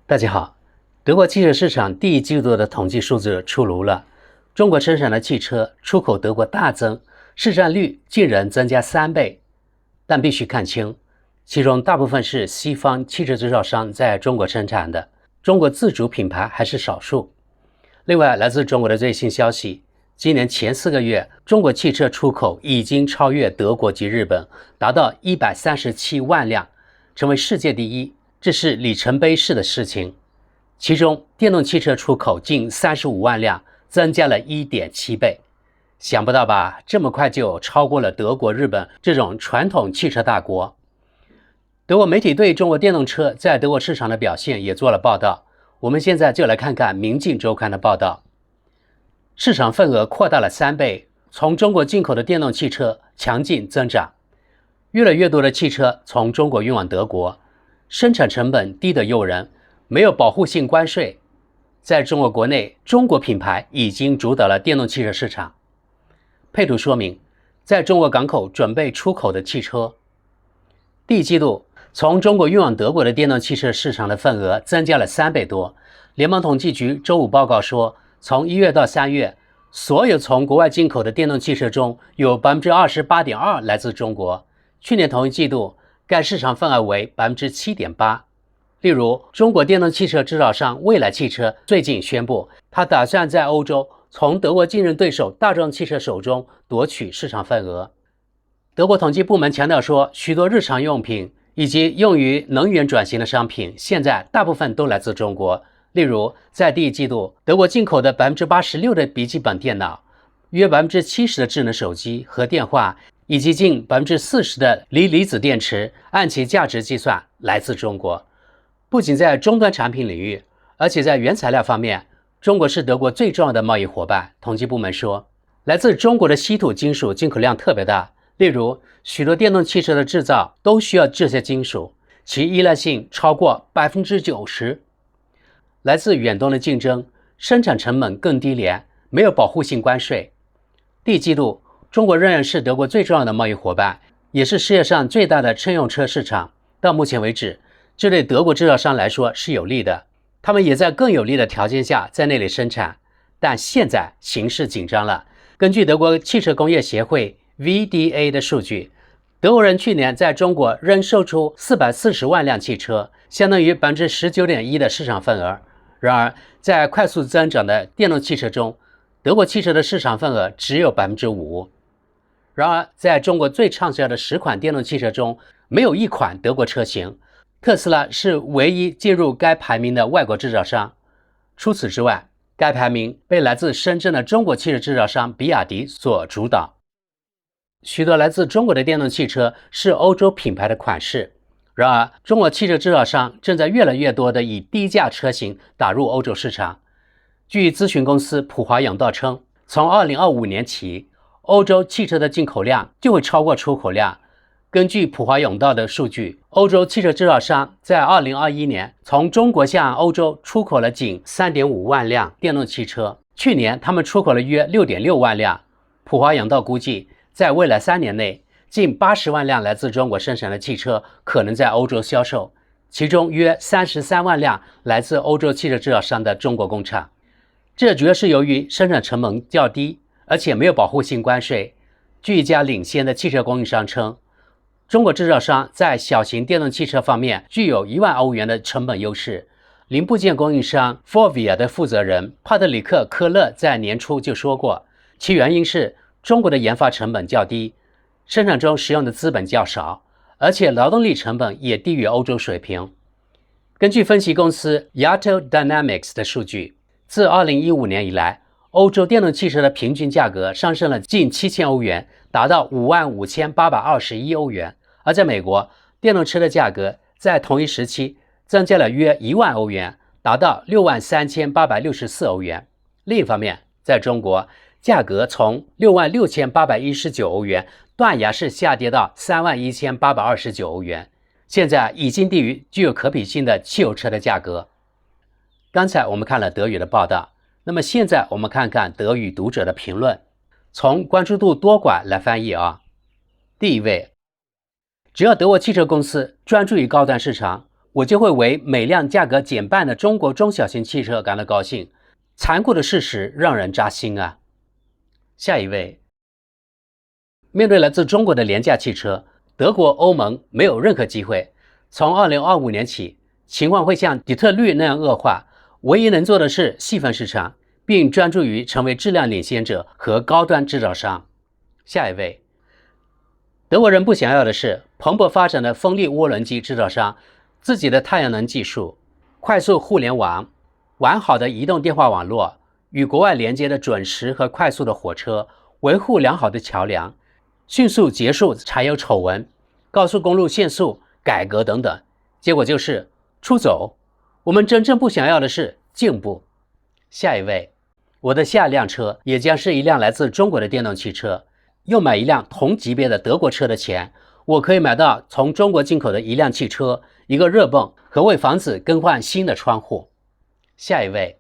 大家好，德国汽车市场第一季度的统计数字出炉了。中国生产的汽车出口德国大增，市占率竟然增加3倍。但必须看清，其中大部分是西方汽车制造商在中国生产的，中国自主品牌还是少数。另外，来自中国的最新消息，今年前4个月，中国汽车出口已经超越德国及日本，达到137万辆，成为世界第一。这是里程碑式的事情，其中电动汽车出口近35万辆，增加了 1.7 倍。想不到吧，这么快就超过了德国、日本这种传统汽车大国。德国媒体对中国电动车在德国市场的表现也做了报道，我们现在就来看看《明镜周刊》的报道。市场份额扩大了3倍，从中国进口的电动汽车强劲增长，越来越多的汽车从中国运往德国。生产成本低得诱人，没有保护性关税，在中国国内，中国品牌已经主导了电动汽车市场。配图说明，在中国港口准备出口的汽车，第一季度从中国运往德国的电动汽车市场的份额增加了3倍多。联邦统计局周五报告说，从1月到3月，所有从国外进口的电动汽车中有 28.2% 来自中国。去年同一季度，该市场份额为 7.8%。 例如，中国电动汽车制造商蔚来汽车最近宣布，他打算在欧洲从德国竞争对手大众汽车手中夺取市场份额。德国统计部门强调说，许多日常用品以及用于能源转型的商品，现在大部分都来自中国。例如，在第一季度，德国进口的 86% 的笔记本电脑，约 70% 的智能手机和电话，以及近 40% 的锂离子电池，按其价值计算来自中国。不仅在终端产品领域，而且在原材料方面，中国是德国最重要的贸易伙伴。统计部门说，来自中国的稀土金属进口量特别大，例如许多电动汽车的制造都需要这些金属，其依赖性超过 90%。 来自远东的竞争，生产成本更低廉，没有保护性关税。第一季度，中国仍然是德国最重要的贸易伙伴，也是世界上最大的乘用车市场。到目前为止，这对德国制造商来说是有利的，他们也在更有利的条件下在那里生产。但现在形势紧张了。根据德国汽车工业协会 VDA 的数据，德国人去年在中国仍售出440万辆汽车，相当于 19.1% 的市场份额。然而，在快速增长的电动汽车中，德国汽车的市场份额只有 5%。然而，在中国最畅销的10款电动汽车中，没有一款德国车型。特斯拉是唯一进入该排名的外国制造商。除此之外，该排名被来自深圳的中国汽车制造商比亚迪所主导。许多来自中国的电动汽车是欧洲品牌的款式。然而，中国汽车制造商正在越来越多地以低价车型打入欧洲市场。据咨询公司普华永道称，从2025年起，欧洲汽车的进口量就会超过出口量。根据普华永道的数据，欧洲汽车制造商在2021年从中国向欧洲出口了仅 3.5 万辆电动汽车，去年他们出口了约 6.6 万辆。普华永道估计，在未来3年内，近80万辆来自中国生产的汽车可能在欧洲销售，其中约33万辆来自欧洲汽车制造商的中国工厂。这主要是由于生产成本较低，而且没有保护性关税。据一家领先的汽车供应商称，中国制造商在小型电动汽车方面具有1万欧元的成本优势。零部件供应商 Forvia 的负责人帕特里克·科勒在年初就说过，其原因是中国的研发成本较低，生产中使用的资本较少，而且劳动力成本也低于欧洲水平。根据分析公司 Yatto Dynamics 的数据，自2015年以来，欧洲电动汽车的平均价格上升了近7000欧元，达到55821欧元。而在美国，电动车的价格在同一时期增加了约1万欧元，达到63864欧元。另一方面，在中国，价格从66819欧元断崖式下跌到31829欧元，现在已经低于具有可比性的汽油车的价格。刚才我们看了德语的报道，那么现在我们看看德语读者的评论，从关注度多寡来翻译啊。第一位，只要德国汽车公司专注于高端市场，我就会为每辆价格减半的中国中小型汽车感到高兴。残酷的事实让人扎心啊！下一位，面对来自中国的廉价汽车，德国、欧盟没有任何机会。从2025年起，情况会像底特律那样恶化。唯一能做的是细分市场，并专注于成为质量领先者和高端制造商。下一位，德国人不想要的是蓬勃发展的风力涡轮机制造商、自己的太阳能技术、快速互联网、完好的移动电话网络、与国外连接的准时和快速的火车、维护良好的桥梁、迅速结束柴油丑闻、高速公路限速改革等等。结果就是出走。我们真正不想要的是进步。下一位，我的下一辆车也将是一辆来自中国的电动汽车。又买一辆同级别的德国车的钱，我可以买到从中国进口的一辆汽车、一个热泵和为房子更换新的窗户。下一位，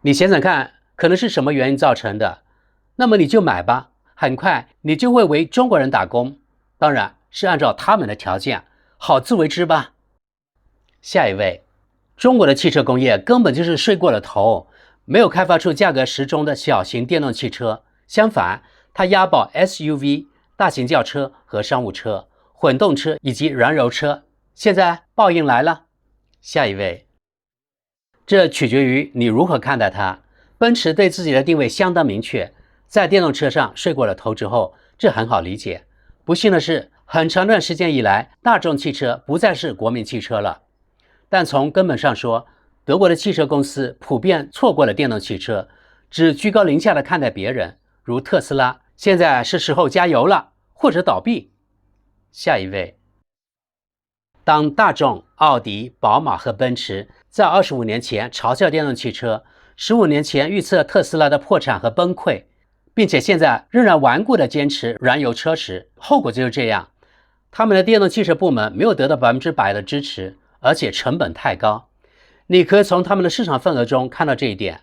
你想想看，可能是什么原因造成的？那么你就买吧，很快你就会为中国人打工，当然是按照他们的条件，好自为之吧。下一位，中国的汽车工业根本就是睡过了头，没有开发出价格适中的小型电动汽车，相反，它押宝 SUV、大型轿车和商务车、混动车以及燃油车。现在报应来了。下一位，这取决于你如何看待它。奔驰对自己的定位相当明确，在电动车上睡过了头之后，这很好理解。不幸的是，很长段时间以来，大众汽车不再是国民汽车了。但从根本上说，德国的汽车公司普遍错过了电动汽车，只居高临下的看待别人，如特斯拉。现在是时候加油了，或者倒闭。下一位，当大众、奥迪、宝马和奔驰在25年前嘲笑电动汽车，15年前预测特斯拉的破产和崩溃，并且现在仍然顽固地坚持燃油车时，后果就是这样。他们的电动汽车部门没有得到100%的支持，而且成本太高。你可以从他们的市场份额中看到这一点。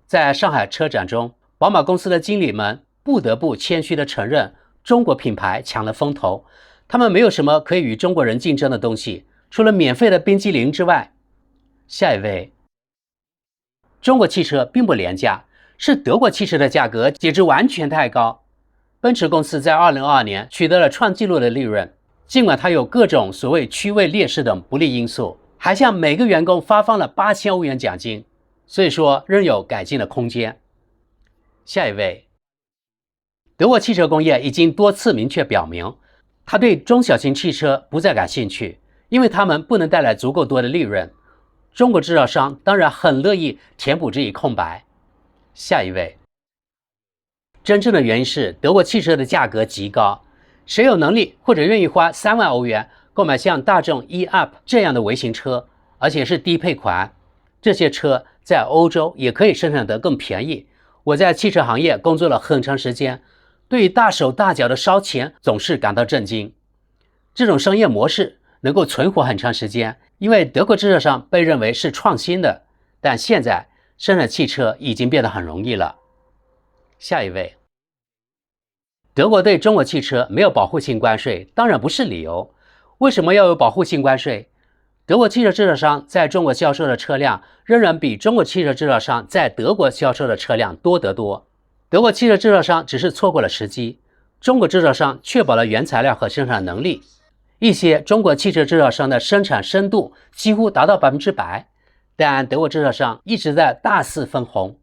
在上海车展中，宝马公司的经理们不得不谦虚地承认，中国品牌抢了风头，他们没有什么可以与中国人竞争的东西，除了免费的冰激凌之外。下一位，中国汽车并不廉价，是德国汽车的价格简直完全太高。奔驰公司在2022年取得了创纪录的利润，尽管它有各种所谓区位劣势等不利因素，还向每个员工发放了8000欧元奖金，所以说仍有改进的空间。下一位，德国汽车工业已经多次明确表明，他对中小型汽车不再感兴趣，因为他们不能带来足够多的利润。中国制造商当然很乐意填补这一空白。下一位，真正的原因是德国汽车的价格极高，谁有能力或者愿意花3万欧元购买像大众 e-up 这样的微型车，而且是低配款？这些车在欧洲也可以生产得更便宜。我在汽车行业工作了很长时间，对于大手大脚的烧钱总是感到震惊。这种商业模式能够存活很长时间，因为德国制造商被认为是创新的，但现在生产汽车已经变得很容易了。下一位，德国对中国汽车没有保护性关税，当然不是理由。为什么要有保护性关税？德国汽车制造商在中国销售的车辆仍然比中国汽车制造商在德国销售的车辆多得多。德国汽车制造商只是错过了时机，中国制造商确保了原材料和生产能力。一些中国汽车制造商的生产深度几乎达到100%，但德国制造商一直在大肆分红，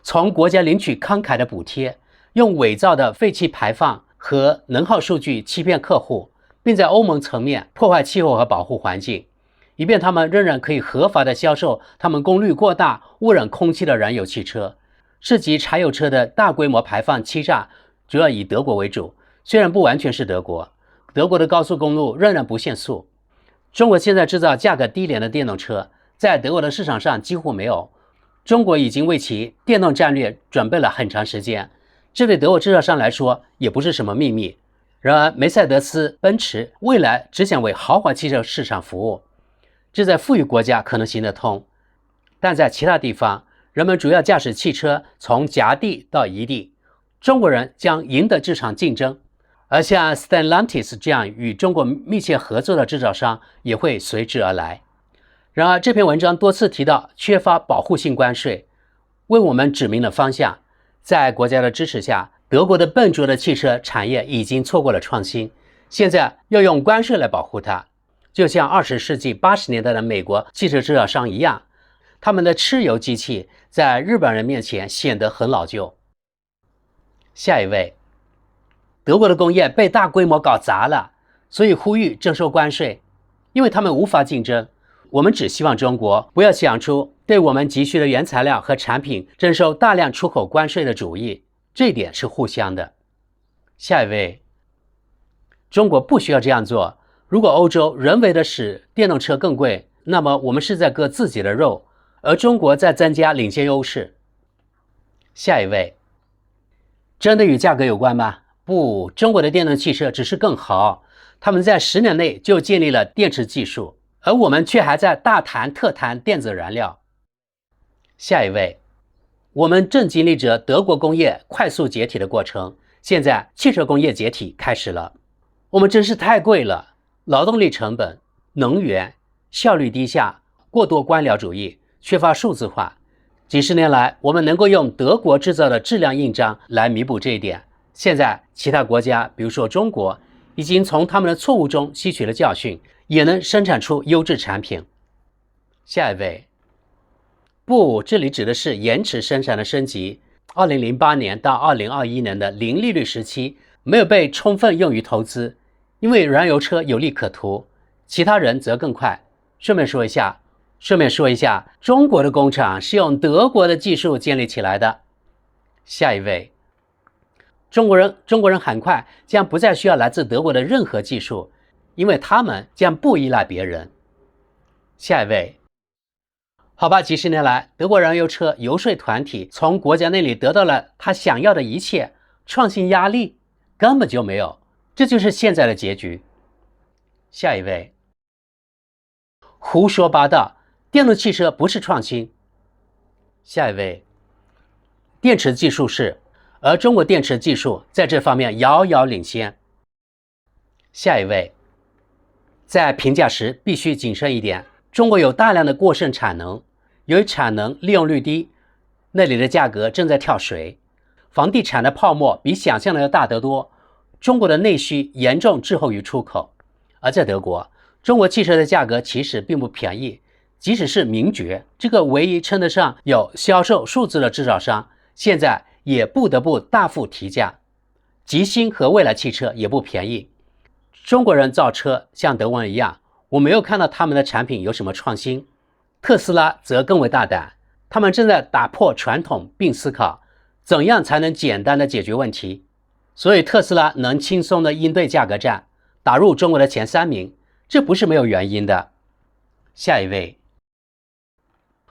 从国家领取慷慨的补贴，用伪造的废气排放和能耗数据欺骗客户，并在欧盟层面破坏气候和保护环境，以便他们仍然可以合法的销售他们功率过大、污染空气的燃油汽车。涉及柴油车的大规模排放欺诈主要以德国为主，虽然不完全是德国，德国的高速公路仍然不限速。中国现在制造价格低廉的电动车，在德国的市场上几乎没有。中国已经为其电动战略准备了很长时间，这对德国制造商来说也不是什么秘密。然而梅赛德斯奔驰未来只想为豪华汽车市场服务，这在富裕国家可能行得通，但在其他地方，人们主要驾驶汽车从夹地到移地，中国人将赢得这场竞争，而像 Stellantis 这样与中国密切合作的制造商也会随之而来。然而，这篇文章多次提到缺乏保护性关税，为我们指明了方向。在国家的支持下，德国的笨拙的汽车产业已经错过了创新，现在要用关税来保护它，就像20世纪80年代的美国汽车制造商一样，他们的吃油机器在日本人面前显得很老旧。下一位，德国的工业被大规模搞砸了，所以呼吁征收关税，因为他们无法竞争。我们只希望中国不要想出对我们急需的原材料和产品征收大量出口关税的主意，这一点是互相的。下一位，中国不需要这样做。如果欧洲人为的使电动车更贵，那么我们是在割自己的肉，而中国在增加领先优势。下一位，真的与价格有关吗？不，中国的电动汽车只是更好，他们在10年内就建立了电池技术，而我们却还在大谈特谈电子燃料。下一位，我们正经历着德国工业快速解体的过程，现在汽车工业解体开始了。我们真是太贵了，劳动力成本、能源、效率低下、过多官僚主义、缺乏数字化。几十年来，我们能够用德国制造的质量印章来弥补这一点。现在其他国家，比如说中国，已经从他们的错误中吸取了教训，也能生产出优质产品。下一位，不，这里指的是延迟生产的升级。2008年到2021年的零利率时期没有被充分用于投资，因为燃油车有利可图，其他人则更快。顺便说一下，中国的工厂是用德国的技术建立起来的。下一位，中国人很快将不再需要来自德国的任何技术，因为他们将不依赖别人。下一位，好吧，几十年来，德国燃油车游说团体从国家那里得到了他想要的一切，创新压力根本就没有，这就是现在的结局。下一位，胡说八道，电动汽车不是创新。下一位，电池技术是，而中国电池技术在这方面遥遥领先。下一位，在评价时必须谨慎一点，中国有大量的过剩产能，由于产能利用率低，那里的价格正在跳水，房地产的泡沫比想象的要大得多，中国的内需严重滞后于出口。而在德国，中国汽车的价格其实并不便宜，即使是名爵这个唯一称得上有销售数字的制造商，现在也不得不大幅提价。吉星和蔚来汽车也不便宜。中国人造车像德国人一样，我没有看到他们的产品有什么创新。特斯拉则更为大胆，他们正在打破传统并思考怎样才能简单的解决问题，所以特斯拉能轻松的应对价格战，打入中国的前3名，这不是没有原因的。下一位，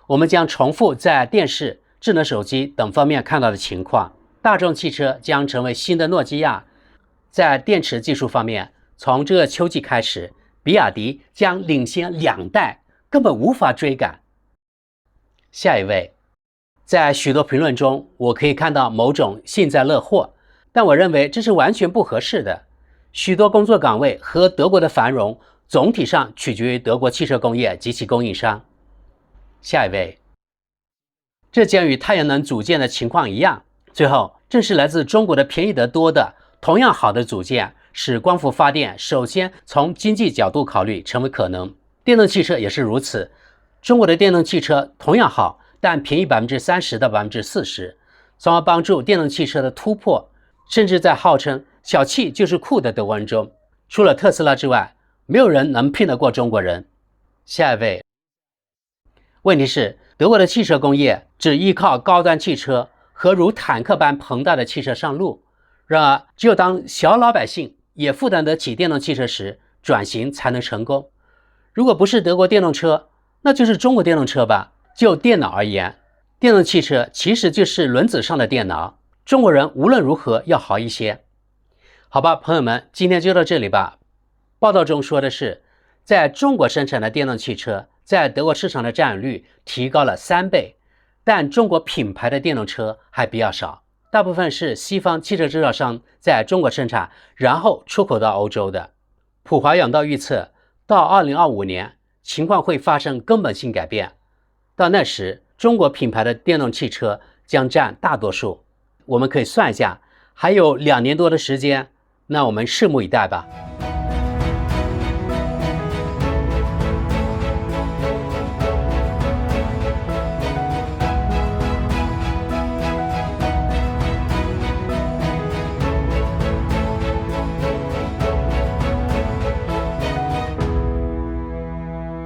我们将重复在电视、智能手机等方面看到的情况，大众汽车将成为新的诺基亚。在电池技术方面，从这个秋季开始，比亚迪将领先2代，根本无法追赶。下一位，在许多评论中，我可以看到某种幸灾乐祸，但我认为这是完全不合适的。许多工作岗位和德国的繁荣总体上取决于德国汽车工业及其供应商。下一位，这将与太阳能组件的情况一样。最后，正是来自中国的便宜得多的同样好的组件，使光伏发电首先从经济角度考虑成为可能。电动汽车也是如此，中国的电动汽车同样好，但便宜30%到40%，从而帮助电动汽车的突破。甚至在号称小气就是酷的德国人中，除了特斯拉之外，没有人能拼得过中国人。下一位，问题是德国的汽车工业只依靠高端汽车和如坦克般庞大的汽车上路，然而只有当小老百姓也负担得起电动汽车时，转型才能成功。如果不是德国电动车，那就是中国电动车吧。就电脑而言，电动汽车其实就是轮子上的电脑，中国人无论如何要好一些。好吧，朋友们，今天就到这里吧。报道中说的是，在中国生产的电动汽车在德国市场的占有率提高了3倍，但中国品牌的电动车还比较少。大部分是西方汽车制造商在中国生产，然后出口到欧洲的。普华永道预测，到2025年，情况会发生根本性改变。到那时，中国品牌的电动汽车将占大多数。我们可以算一下，还有2年多的时间，那我们拭目以待吧。